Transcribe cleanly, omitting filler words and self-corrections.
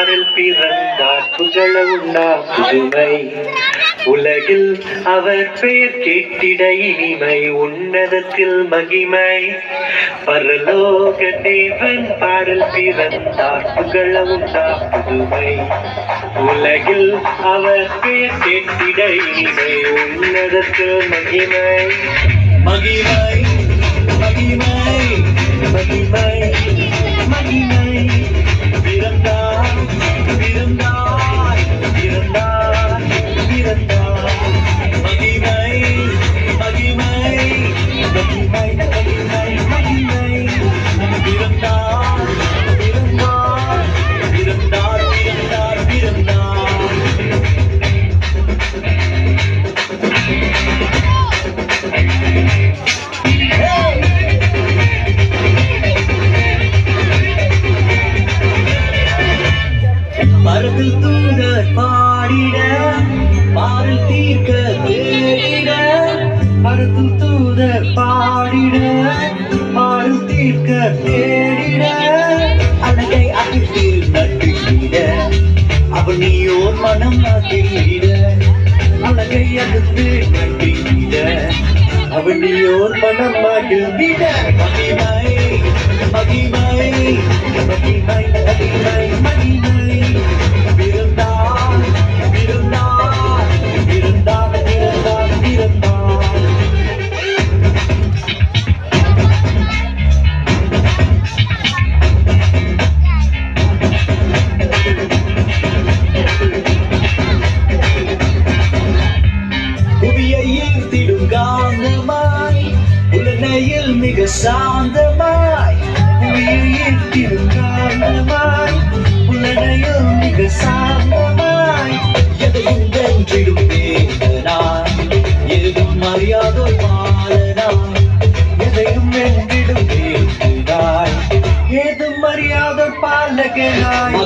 பாடல் பிறந்தார் புகழ உண்ணா புதுமை உலகில் அவர் பெயர் கேட்டிட இனிமை உன்னதத்தில் மகிமை பரலோக தேவன் பாடல் பிறந்தார் புகழ உண்ணா புதுமை உலகில் அவர் பெயர் கேட்டிட இனிமை உன்னதத்தில் மகிமை மகிமை மகிமை மகிமை மகிமை பிறந்தார் பிறந்தார் பிறந்தார் பிறந்தார் மகிமை மகிமை மகிமை மகிமை மகிமை பிறந்தார் பிறந்தார் பிறந்தார் பிறந்தார் பிறந்தார் மரத்தில் தூதர் பாடிட பாடல் தீர்க்க தேடிட மரத்தில் தூதர் பாடிட பாடல் தீர்க்க தேடிட அழகை அகிட்டு நட்டுக்கிட அவன் நீயோர் மனம் நாட்டிட அழகை அகிட்டு நட்டுக்கிட அவன் நீயோர் மனம் மகிழ்ந்திட மகிமை மகிமை மகிமை மகிமை மகிமை பிறந்தார் பிறந்தார் பிறந்தார் பிறந்தார் பிறந்தார் புவியை ஈர்த்திடும் காந்தமாய் உலகையில் மிக சாந்தமாய் புவியை ஈர்த்திடும் காந்தமாய் உலகையில் மிக சாந்தமாய் எதையும் வென்றிடும் வேதனாய் ஏதும் அறியாதோர் பாலனாய் எதையும் வென்றிடும் வேதனாய் ஏதும் அறியாதோர் பாலகனாய்